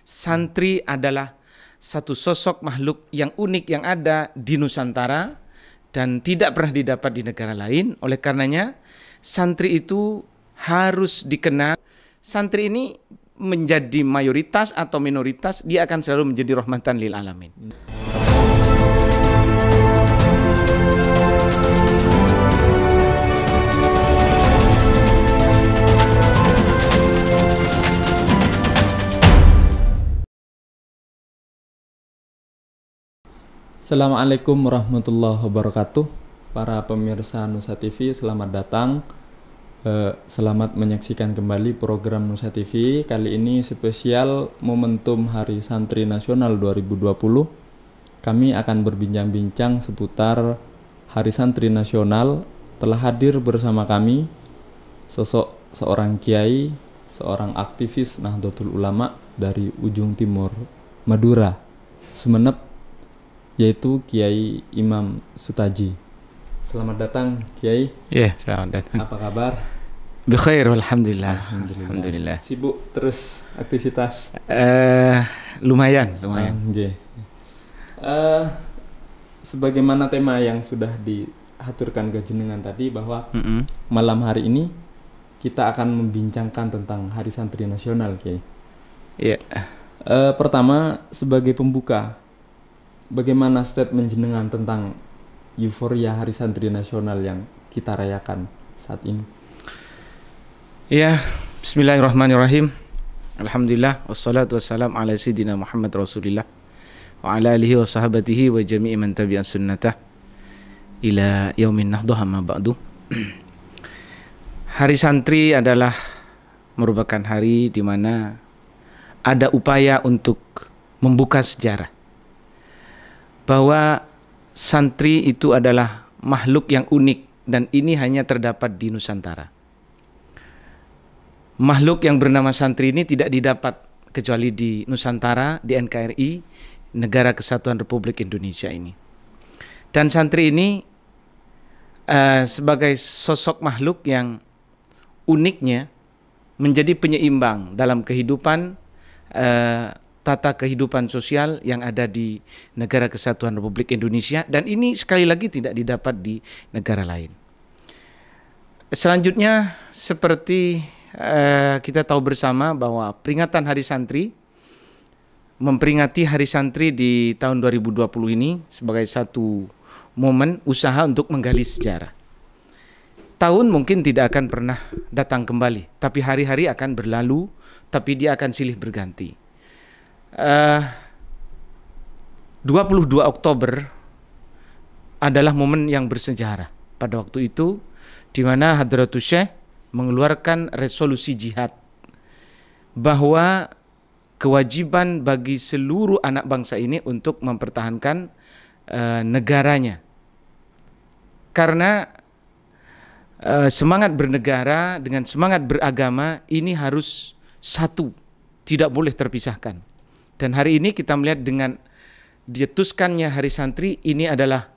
santri adalah satu sosok makhluk yang unik yang ada di Nusantara dan tidak pernah didapat di negara lain. Oleh karenanya santri itu harus dikenal. Santri ini menjadi mayoritas atau minoritas, dia akan selalu menjadi rahmatan lil alamin. Assalamualaikum warahmatullahi wabarakatuh. Para pemirsa Nusa TV, selamat datang. Selamat menyaksikan kembali program Nusa TV. Kali ini spesial momentum Hari Santri Nasional 2020. Kami akan berbincang-bincang seputar Hari Santri Nasional. Telah hadir bersama kami sosok seorang kiai, seorang aktivis Nahdlatul Ulama dari ujung timur Madura, Sumeneb, yaitu Kiai Imam Sutaji. Selamat datang, Kiai. Ya, selamat datang. Apa kabar? Bikhair, alhamdulillah. Alhamdulillah. Sibuk terus aktivitas? Lumayan. Sebagaimana tema yang sudah diaturkan ke jenengan tadi, bahwa malam hari ini kita akan membincangkan tentang Hari Santri Nasional, Kiai. Iya. Pertama, sebagai pembuka, bagaimana statement jenengan tentang euforia Hari Santri Nasional yang kita rayakan saat ini? Ya, bismillahirrahmanirrahim. Alhamdulillah, wassalatu wassalam ala sayyidina Muhammad Rasulillah wa ala alihi wa sahabatihi wa jami'i man tabi'an sunnatah ila yaumin nahdah amma ba'du. Hari Santri adalah merupakan hari di mana ada upaya untuk membuka sejarah bahwa santri itu adalah makhluk yang unik dan ini hanya terdapat di Nusantara. Makhluk yang bernama santri ini tidak didapat kecuali di Nusantara, di NKRI, Negara Kesatuan Republik Indonesia ini. Dan santri ini sebagai sosok makhluk yang uniknya menjadi penyeimbang dalam kehidupan tata kehidupan sosial yang ada di Negara Kesatuan Republik Indonesia, dan ini sekali lagi tidak didapat di negara lain. Selanjutnya, seperti kita tahu bersama bahwa peringatan Hari Santri, memperingati Hari Santri di tahun 2020 ini sebagai satu momen usaha untuk menggali sejarah. Tahun mungkin tidak akan pernah datang kembali, tapi hari-hari akan berlalu, tapi dia akan silih berganti. 22 Oktober adalah momen yang bersejarah pada waktu itu, di mana Hadratus Syekh mengeluarkan resolusi jihad bahwa kewajiban bagi seluruh anak bangsa ini untuk mempertahankan negaranya, karena semangat bernegara dengan semangat beragama ini harus satu, tidak boleh terpisahkan. Dan hari ini kita melihat dengan dietuskannya Hari Santri ini adalah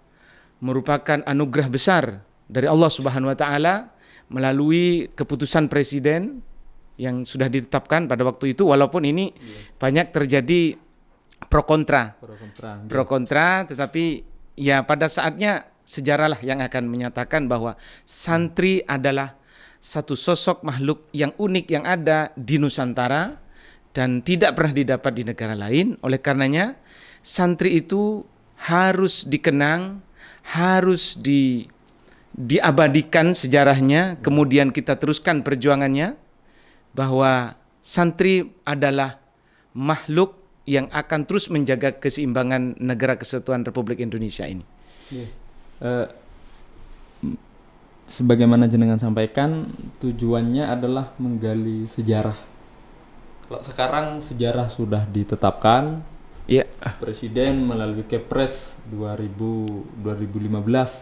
merupakan anugerah besar dari Allah Subhanahu wa taala melalui keputusan presiden yang sudah ditetapkan pada waktu itu, walaupun ini banyak terjadi pro kontra, tetapi ya pada saatnya sejarahlah yang akan menyatakan bahwa santri adalah satu sosok makhluk yang unik yang ada di Nusantara dan tidak pernah didapat di negara lain. Oleh karenanya santri itu harus dikenang, harus diabadikan sejarahnya, kemudian kita teruskan perjuangannya, bahwa santri adalah makhluk yang akan terus menjaga keseimbangan Negara Kesatuan Republik Indonesia ini. Sebagaimana jenengan sampaikan, tujuannya adalah menggali sejarah. Kalau sekarang sejarah sudah ditetapkan, ya, Presiden melalui Kepres 2015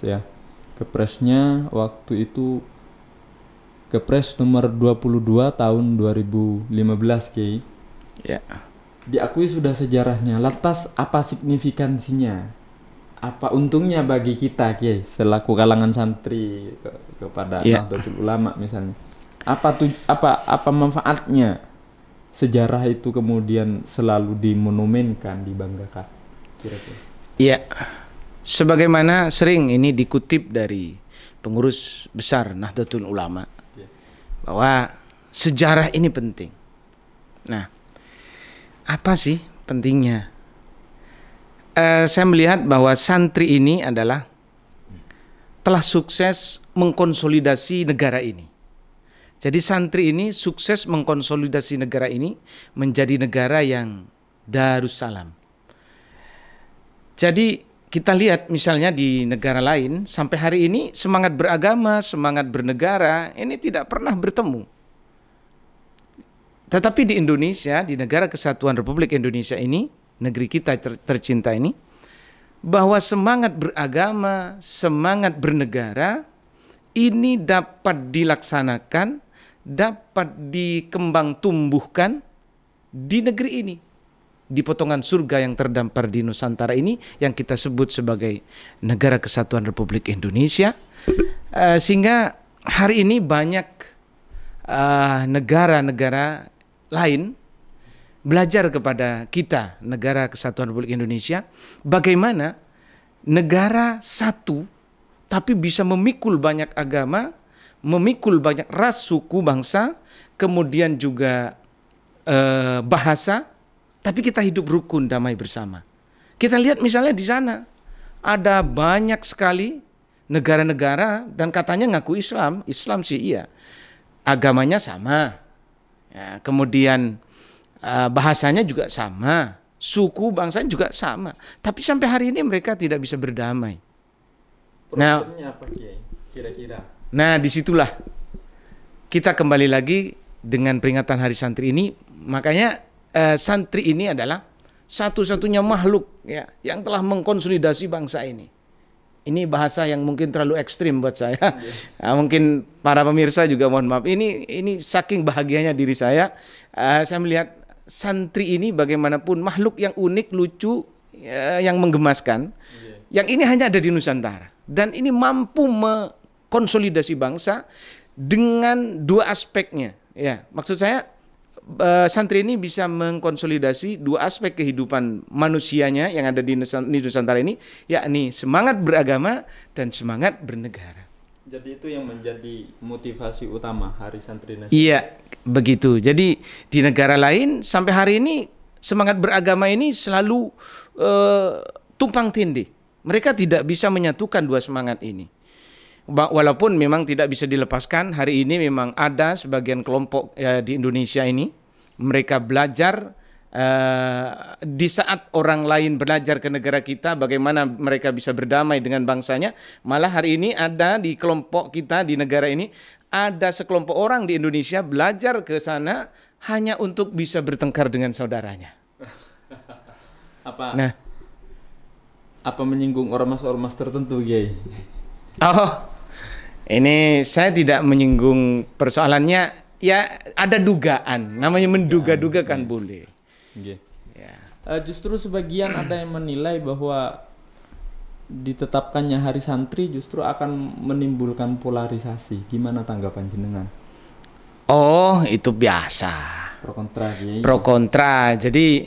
ya. Kepresnya waktu itu Kepres nomor 22 tahun 2015, Kiai. Ya. Diakui sudah sejarahnya. Lantas apa signifikansinya? Apa untungnya bagi kita, Kiai, selaku kalangan santri kepada Nahdlatul Ulama misalnya? Apa manfaatnya sejarah itu kemudian selalu dimonumenkan, dibanggakan? Kira-kira. Iya, sebagaimana sering ini dikutip dari pengurus besar Nahdlatul Ulama bahwa sejarah ini penting. Nah, apa sih pentingnya? Saya melihat bahwa santri ini adalah telah sukses mengkonsolidasi negara ini. Jadi santri ini sukses mengkonsolidasi negara ini menjadi negara yang Darussalam. Jadi kita lihat misalnya di negara lain sampai hari ini semangat beragama, semangat bernegara ini tidak pernah bertemu. Tetapi di Indonesia, di negara kesatuan Republik Indonesia ini, negeri kita tercinta ini, bahwa semangat beragama, semangat bernegara ini dapat dilaksanakan, dapat dikembang tumbuhkan di negeri ini, di potongan surga yang terdampar di Nusantara ini yang kita sebut sebagai negara kesatuan Republik Indonesia. Sehingga hari ini banyak negara-negara lain belajar kepada kita, negara kesatuan Republik Indonesia, bagaimana negara satu tapi bisa memikul banyak agama, memikul banyak ras, suku, bangsa, kemudian juga bahasa, tapi kita hidup rukun damai bersama. Kita lihat misalnya di sana ada banyak sekali negara-negara dan katanya ngaku Islam, Islam sih iya, agamanya sama, ya, kemudian bahasanya juga sama, suku bangsa juga sama, tapi sampai hari ini mereka tidak bisa berdamai. Problemnya apa, Kiai? Kira-kira. Nah, disitulah kita kembali lagi dengan peringatan Hari Santri ini. Makanya santri ini adalah satu-satunya makhluk ya yang telah mengkonsolidasi bangsa ini. Ini bahasa yang mungkin terlalu ekstrim buat saya. Mungkin para pemirsa juga mohon maaf. Ini saking bahagianya diri saya. Saya melihat santri ini bagaimanapun makhluk yang unik, lucu, yang menggemaskan. Yang ini hanya ada di Nusantara. Dan ini mampu mengkonsolidasi bangsa dengan dua aspeknya. Ya, maksud saya santri ini bisa mengkonsolidasi dua aspek kehidupan manusianya yang ada di Nusantara ini, yakni semangat beragama dan semangat bernegara. Jadi itu yang menjadi motivasi utama Hari Santri Nasional. Iya, begitu. Jadi di negara lain sampai hari ini semangat beragama ini selalu tumpang tindih. Mereka tidak bisa menyatukan dua semangat ini. Walaupun memang tidak bisa dilepaskan, hari ini memang ada sebagian kelompok di Indonesia ini, mereka belajar di saat orang lain belajar ke negara kita bagaimana mereka bisa berdamai dengan bangsanya, malah hari ini ada di kelompok kita di negara ini, ada sekelompok orang di Indonesia belajar ke sana hanya untuk bisa bertengkar dengan saudaranya. Apa menyinggung ormas-ormas tertentu, Kiai? Oh, ini saya tidak menyinggung persoalannya, ya ada dugaan, namanya menduga-duga kan boleh. Ya. Justru sebagian ada yang menilai bahwa ditetapkannya Hari Santri justru akan menimbulkan polarisasi. Gimana tanggapan jenengan? Oh, itu biasa. Pro kontra, Kiai. Pro kontra. Jadi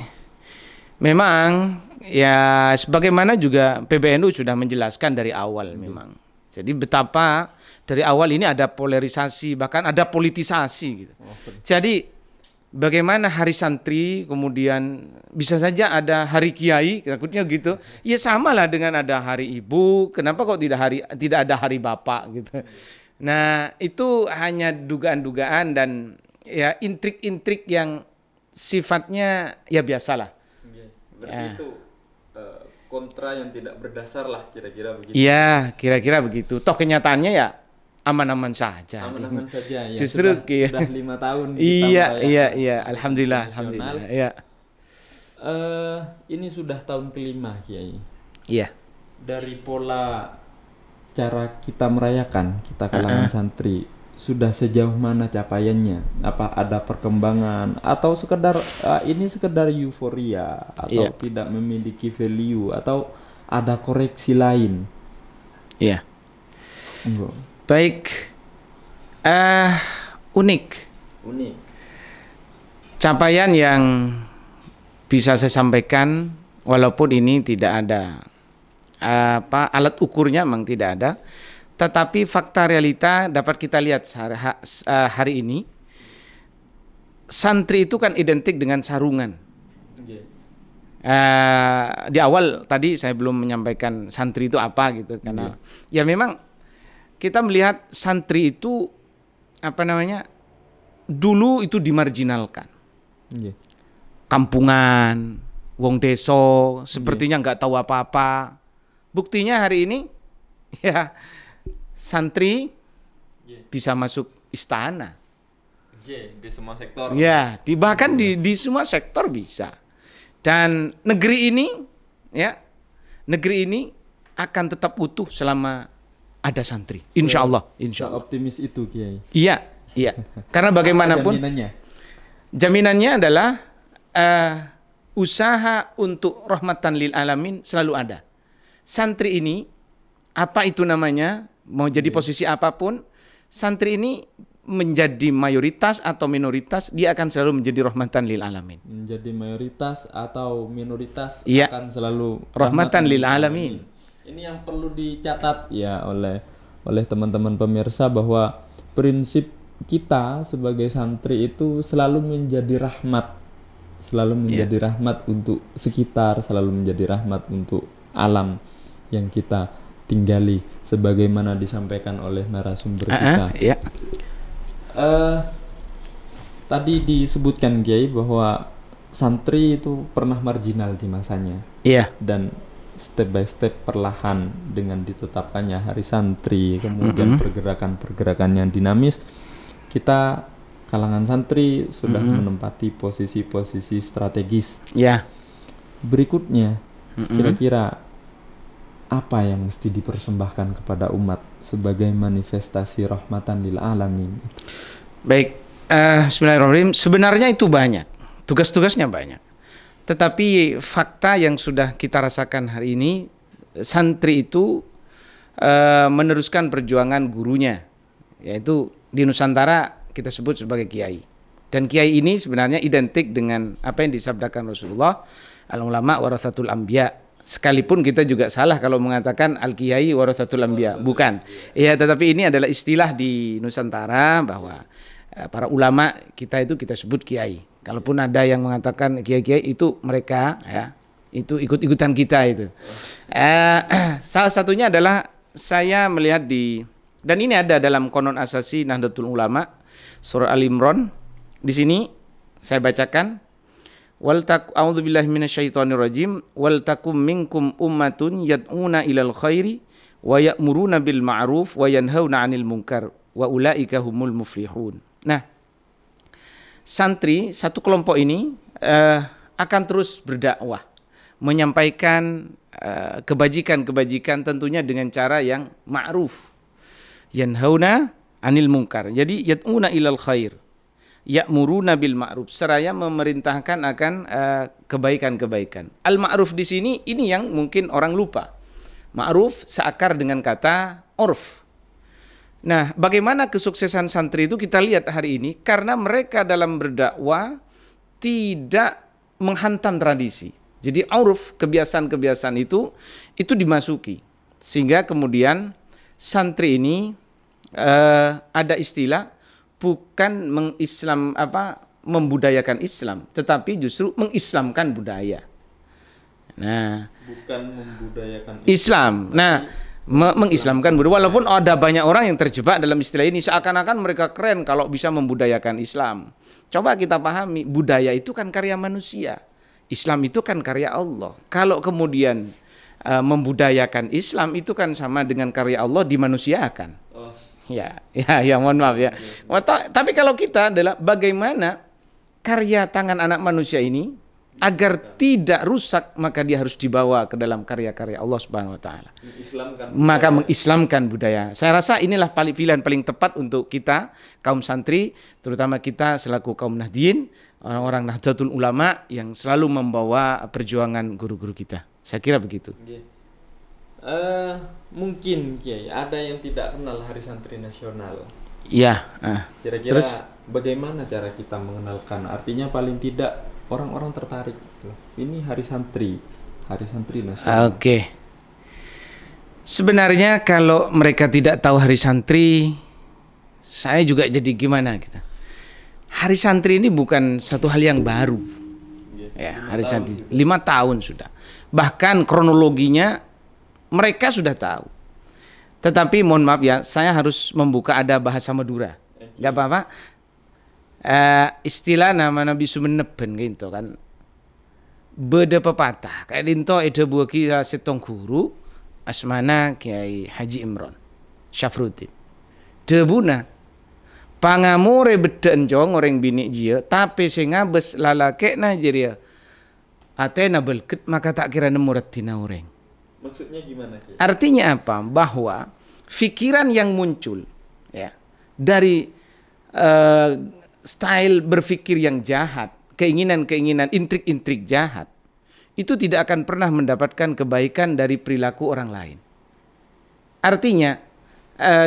memang ya sebagaimana juga PBNU sudah menjelaskan dari awal memang. Jadi betapa dari awal ini ada polarisasi, bahkan ada politisasi gitu. Jadi bagaimana Hari Santri kemudian bisa saja ada Hari Kiai, takutnya gitu. Ya samalah dengan ada Hari Ibu, kenapa kok tidak ada Hari Bapak gitu. Nah, itu hanya dugaan-dugaan dan ya intrik-intrik yang sifatnya ya biasalah. Berarti itu kontra yang tidak berdasar lah, kira-kira begitu. Iya, kira-kira begitu. Toh kenyataannya ya aman-aman saja. Aman-aman saja ya. Justru sudah 5 tahun. Iya. Alhamdulillah. Iya. Ini sudah tahun kelima, Kiai. Iya. Dari pola cara kita merayakan, kita kalangan santri, sudah sejauh mana capaiannya? Apa ada perkembangan atau sekedar ini sekedar euforia atau tidak memiliki value atau ada koreksi lain? Iya. Baik. Unik. capaian yang bisa saya sampaikan, walaupun ini tidak ada alat ukurnya, memang tidak ada, tetapi fakta realita dapat kita lihat hari ini. Santri itu kan identik dengan sarungan. Di awal tadi saya belum menyampaikan santri itu apa gitu, karena ya memang kita melihat santri itu dulu itu dimarginalkan. Kampungan, wong deso, sepertinya nggak tahu apa-apa. Buktinya hari ini ya santri bisa masuk istana. Di semua sektor. Ya, bahkan di semua sektor bisa. Dan negeri ini akan tetap utuh selama ada santri. Insya Allah. Optimis itu, Kiai. Iya. Karena bagaimanapun jaminannya adalah usaha untuk rahmatan lil alamin selalu ada. Santri ini, apa itu namanya, mau jadi posisi apapun, santri ini menjadi mayoritas atau minoritas, dia akan selalu menjadi rahmatan lil alamin. Menjadi mayoritas atau minoritas ya, akan selalu rahmatan lil alamin. Ini yang perlu dicatat ya oleh teman-teman pemirsa, bahwa prinsip kita sebagai santri itu selalu menjadi rahmat. Selalu menjadi rahmat untuk sekitar, selalu menjadi rahmat untuk alam yang kita tinggali, sebagaimana disampaikan oleh narasumber kita. Tadi disebutkan, Kiai, bahwa santri itu pernah marginal di masanya. Dan step by step perlahan dengan ditetapkannya hari santri, kemudian pergerakan-pergerakan yang dinamis, kita kalangan santri sudah menempati posisi-posisi strategis. Berikutnya, kira-kira apa yang mesti dipersembahkan kepada umat sebagai manifestasi rahmatan lil alamin? Baik, bismillahirrahmanirrahim. Sebenarnya itu banyak, tugas-tugasnya banyak. Tetapi fakta yang sudah kita rasakan hari ini, santri itu meneruskan perjuangan gurunya, yaitu di Nusantara kita sebut sebagai kiai. Dan kiai ini sebenarnya identik dengan apa yang disabdakan Rasulullah, al-ulama warathatul anbiya. Sekalipun kita juga salah kalau mengatakan al-kiai warathatul anbiya, bukan. Ya, tetapi ini adalah istilah di Nusantara bahwa para ulama kita itu kita sebut kiai. Kalaupun ada yang mengatakan kiai-kiai itu mereka ya, itu ikut-ikutan kita itu. Salah satunya adalah saya melihat dan ini ada dalam Konon Asasi Nahdlatul Ulama surah Al-Imran. Di sini saya bacakan, a'udzubillahi minasyaitonirrajim, wal takum minkum ummatun yad'una ilal khairi wa ya'muruna bil ma'ruf wa yanhauna 'anil munkar wa ulaika humul muflihun. Nah, santri satu kelompok ini akan terus berdakwah, menyampaikan kebajikan-kebajikan tentunya dengan cara yang ma'ruf, yanhauna 'anil munkar. Jadi yad'una ilal khair, ya'muruna bil ma'ruf, seraya memerintahkan akan kebaikan-kebaikan. Al-ma'ruf di sini ini yang mungkin orang lupa. Ma'ruf seakar dengan kata urf. Nah, bagaimana kesuksesan santri itu kita lihat hari ini karena mereka dalam berdakwah tidak menghantam tradisi. Jadi urf, kebiasaan-kebiasaan itu dimasuki. Sehingga kemudian santri ini ada istilah bukan membudayakan Islam, tetapi justru mengislamkan budaya. Nah, bukan membudayakan Islam. Nah, mengislamkan budaya. Walaupun ada banyak orang yang terjebak dalam istilah ini, seakan-akan mereka keren kalau bisa membudayakan Islam. Coba kita pahami, budaya itu kan karya manusia. Islam itu kan karya Allah. Kalau kemudian membudayakan Islam itu kan sama dengan karya Allah dimanusiakan. Ya, mohon maaf ya. Tapi kalau kita adalah bagaimana karya tangan anak manusia ini agar tidak rusak, maka dia harus dibawa ke dalam karya-karya Allah Subhanahu wa taala. Maka mengislamkan budaya. Saya rasa inilah pilihan paling tepat untuk kita kaum santri, terutama kita selaku kaum Nahdien, orang-orang Nahdlatul Ulama yang selalu membawa perjuangan guru-guru kita. Saya kira begitu. Mungkin Kiai ada yang tidak kenal Hari Santri Nasional. Ya. Kira-kira Terus bagaimana cara kita mengenalkan? Artinya paling tidak orang-orang tertarik gitu. Ini hari santri nasional. oke. Sebenarnya kalau mereka tidak tahu hari santri, saya juga jadi gimana gitu. Hari santri ini bukan satu hal yang baru. Ya, hari santri 5 tahun sudah. Bahkan kronologinya mereka sudah tahu. Tetapi mohon maaf ya, saya harus membuka ada bahasa Madura. Gak apa-apa. Istilah nama Nabi Sumeneben gitu kan. Beda pepatah. Kayak dinto ede buaki setong guru asmana Kiai Haji Imron Syafruddin. Debuna pangamure beda enjong orang bini jia, tapi sing ngabes lalake na jeria. Atena belket maka tak kira nemu retina orang. Maksudnya gimana, Ki? Artinya apa? Bahwa pikiran yang muncul ya dari style berpikir yang jahat, keinginan-keinginan, intrik-intrik jahat, itu tidak akan pernah mendapatkan kebaikan dari perilaku orang lain. Artinya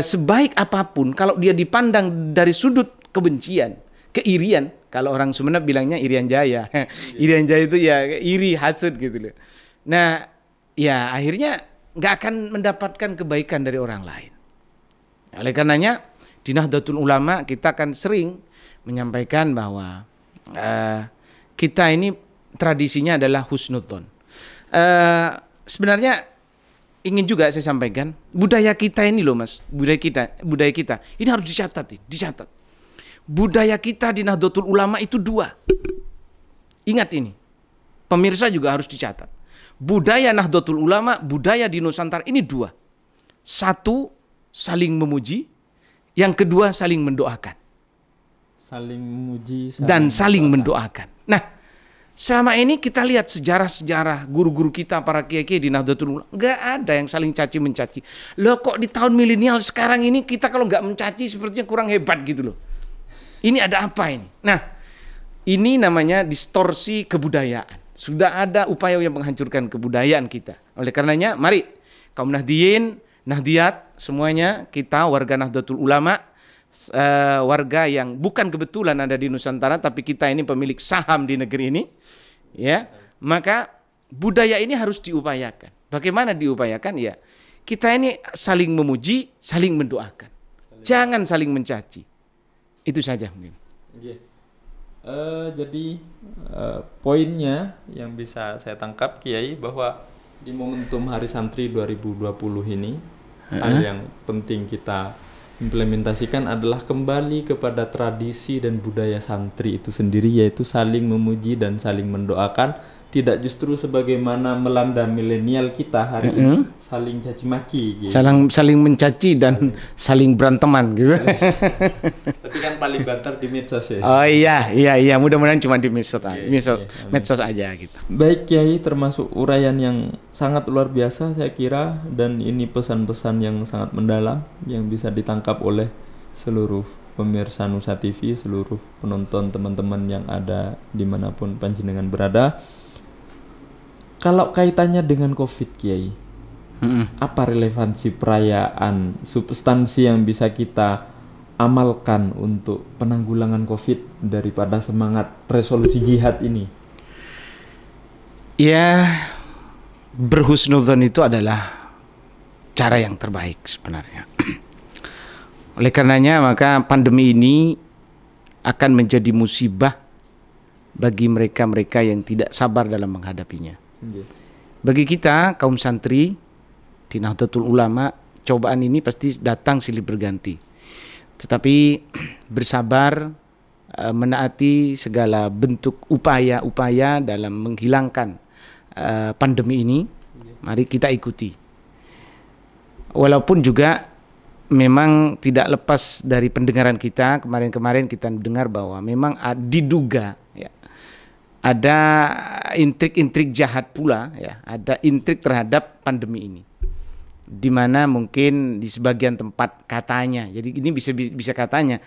sebaik apapun kalau dia dipandang dari sudut kebencian, keirian, kalau orang Sumeneb bilangnya irian jaya. Irian jaya itu ya iri, hasud gitu loh. Nah, ya akhirnya nggak akan mendapatkan kebaikan dari orang lain. Oleh karenanya di Nahdlatul Ulama kita akan sering menyampaikan bahwa kita ini tradisinya adalah husnudzon. Sebenarnya ingin juga saya sampaikan budaya kita ini loh Mas, budaya kita ini harus dicatat. Budaya kita di Nahdlatul Ulama itu 2. Ingat ini, pemirsa juga harus dicatat. Budaya Nahdlatul Ulama, budaya di Nusantara ini 2. 1, saling memuji. Yang kedua, saling mendoakan. Saling memuji dan saling mendoakan. Nah, selama ini kita lihat sejarah-sejarah guru-guru kita, para kiai-kiai di Nahdlatul Ulama, nggak ada yang saling caci mencaci. Loh kok di tahun milenial sekarang ini kita kalau nggak mencaci sepertinya kurang hebat gitu loh. Ini ada apa ini? Nah, ini namanya distorsi kebudayaan. Sudah ada upaya yang menghancurkan kebudayaan kita. Oleh karenanya, mari kaum Nahdiyin, Nahdiyat, semuanya kita warga Nahdlatul Ulama, warga yang bukan kebetulan ada di Nusantara, tapi kita ini pemilik saham di negeri ini, ya. Maka budaya ini harus diupayakan. Bagaimana diupayakan? Ya, kita ini saling memuji, saling mendoakan. Jangan saling mencaci. Itu saja mungkin. Jadi poinnya yang bisa saya tangkap Kiai bahwa di momentum Hari Santri 2020 ini hal yang penting kita implementasikan adalah kembali kepada tradisi dan budaya santri itu sendiri, yaitu saling memuji dan saling mendoakan, tidak justru sebagaimana melanda milenial kita hari ini saling caci maki gitu. Saling mencaci dan saling beranteman gitu. Tapi kan paling banter di medsos ya. Oh iya, mudah-mudahan cuma di medsos aja gitu. Baik Kiai, termasuk uraian yang sangat luar biasa saya kira, dan ini pesan-pesan yang sangat mendalam yang bisa ditangkap oleh seluruh pemirsa Nusa TV, seluruh penonton, teman-teman yang ada dimanapun panjenengan berada. Kalau kaitannya dengan COVID Kiai, apa relevansi perayaan, substansi yang bisa kita amalkan untuk penanggulangan COVID daripada semangat resolusi jihad ini? Ya, berhusnudzon itu adalah cara yang terbaik sebenarnya. Oleh karenanya maka pandemi ini akan menjadi musibah bagi mereka-mereka yang tidak sabar dalam menghadapinya. Bagi kita kaum santri di Nahdlatul Ulama, cobaan ini pasti datang silih berganti. Tetapi bersabar, menaati segala bentuk upaya-upaya dalam menghilangkan pandemi ini, mari kita ikuti. Walaupun juga memang tidak lepas dari pendengaran kita, kemarin-kemarin kita dengar bahwa memang diduga ya, ada intrik-intrik jahat pula ya, ada intrik terhadap pandemi ini, di mana mungkin di sebagian tempat katanya, jadi ini bisa katanya,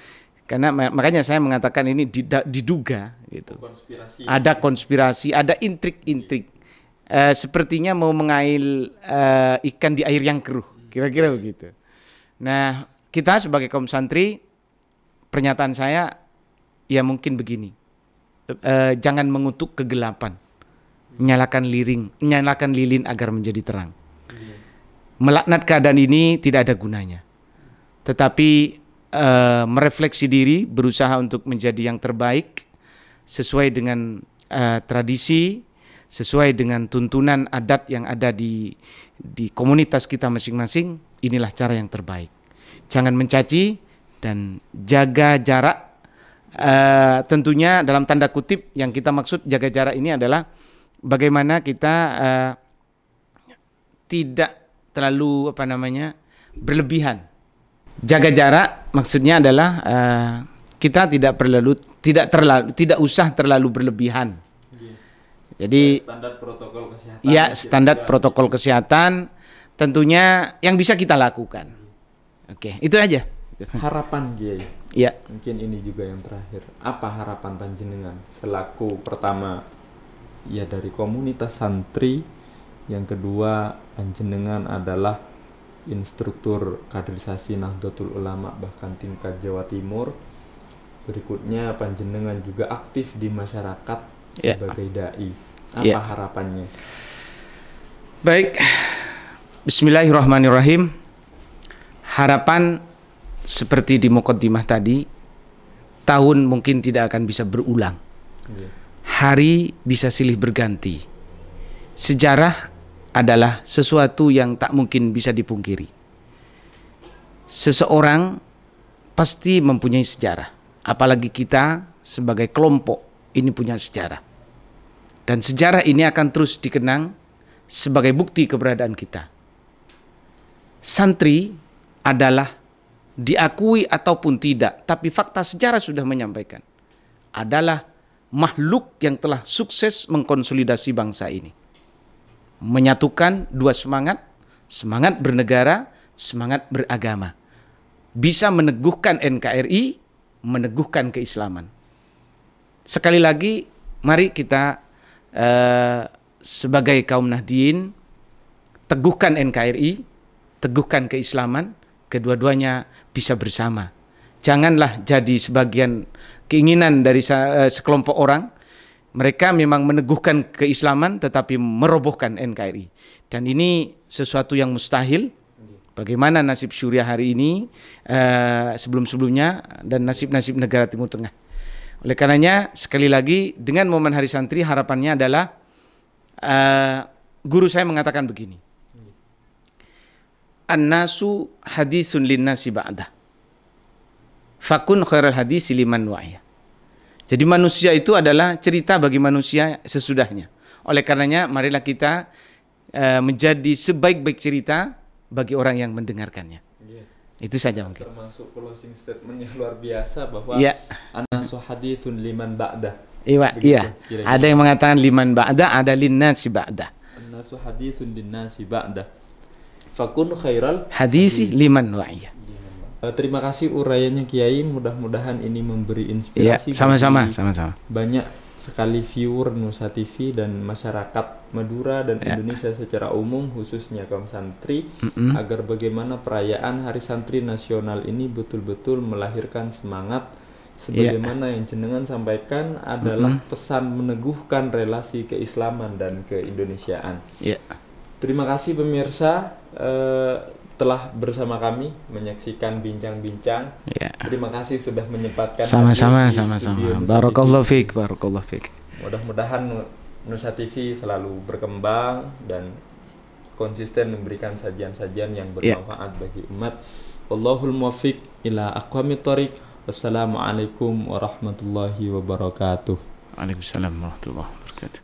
karena makanya saya mengatakan ini diduga gitu. Ada konspirasi, ada intrik-intrik, sepertinya mau mengail ikan di air yang keruh, kira-kira begitu. Nah, kita sebagai kaum santri pernyataan saya ya mungkin begini. Jangan mengutuk kegelapan. Nyalakan lilin agar menjadi terang. Melaknat keadaan ini tidak ada gunanya. Tetapi merefleksi diri, berusaha untuk menjadi yang terbaik sesuai dengan tradisi, sesuai dengan tuntunan adat yang ada di komunitas kita masing-masing. Inilah cara yang terbaik. Jangan mencaci dan jaga jarak. Tentunya dalam tanda kutip yang kita maksud jaga jarak ini adalah bagaimana kita tidak terlalu berlebihan. Jaga jarak maksudnya adalah kita tidak usah terlalu berlebihan. Jadi standar protokol kesehatan. Ya, standar protokol kesehatan tentunya yang bisa kita lakukan. Oke, itu aja. Harapan Kiai. Ya. Mungkin ini juga yang terakhir. Apa harapan panjenengan selaku pertama ya dari komunitas santri, yang kedua panjenengan adalah instruktur kaderisasi Nahdlatul Ulama bahkan tingkat Jawa Timur. Berikutnya panjenengan juga aktif di masyarakat sebagai dai. Apa harapannya? Baik. Bismillahirrahmanirrahim. Harapan seperti di muqaddimah tadi, tahun mungkin tidak akan bisa berulang. Hari bisa silih berganti. Sejarah adalah sesuatu yang tak mungkin bisa dipungkiri. Seseorang pasti mempunyai sejarah. Apalagi kita sebagai kelompok ini punya sejarah. Dan sejarah ini akan terus dikenang sebagai bukti keberadaan kita. Santri adalah diakui ataupun tidak, tapi fakta sejarah sudah menyampaikan, adalah makhluk yang telah sukses mengkonsolidasi bangsa ini. Menyatukan dua semangat, semangat bernegara, semangat beragama. Bisa meneguhkan NKRI, meneguhkan keislaman. Sekali lagi, mari kita sebagai kaum Nahdien, teguhkan NKRI, teguhkan keislaman, kedua-duanya bisa bersama. Janganlah jadi sebagian keinginan dari sekelompok orang. Mereka memang meneguhkan keislaman tetapi merobohkan NKRI. Dan ini sesuatu yang mustahil. Bagaimana nasib Suriah hari ini, sebelum-sebelumnya, dan nasib-nasib negara Timur Tengah. Oleh karenanya, sekali lagi, dengan momen Hari Santri, harapannya adalah, guru saya mengatakan begini. An-nasu hadisun linnasi ba'dah. Fakun khairal hadisi liman wa'ya. Jadi manusia itu adalah cerita bagi manusia sesudahnya. Oleh karenanya, marilah kita menjadi sebaik-baik cerita bagi orang yang mendengarkannya. Itu saja mungkin. Termasuk closing statement yang luar biasa bahwa an-nasu hadisun liman ba'dah. Iya. Ada yang mengatakan liman ba'dah, ada linnasi ba'dah. An-nasu hadisun linnasi ba'dah. Fakun khairal hadisi liman wa'ya. Terima kasih urayanya Kiai, mudah-mudahan ini memberi inspirasi. Ya, sama-sama. Banyak sekali viewer Nusa TV dan masyarakat Madura dan Indonesia secara umum, khususnya kaum santri, agar bagaimana perayaan Hari Santri Nasional ini betul-betul melahirkan semangat. Sebagaimana yang jenengan sampaikan adalah pesan meneguhkan relasi keislaman dan keindonesiaan. Terima kasih pemirsa telah bersama kami menyaksikan bincang-bincang. Terima kasih sudah menyempatkan. Sama-sama. Barakallahu fiik. Mudah-mudahan Nusa TV selalu berkembang dan konsisten memberikan sajian-sajian yang bermanfaat bagi umat. Wallahul muwaffiq ila aqwamit thoriq. Wassalamualaikum warahmatullahi wabarakatuh. Waalaikumsalam warahmatullahi wabarakatuh.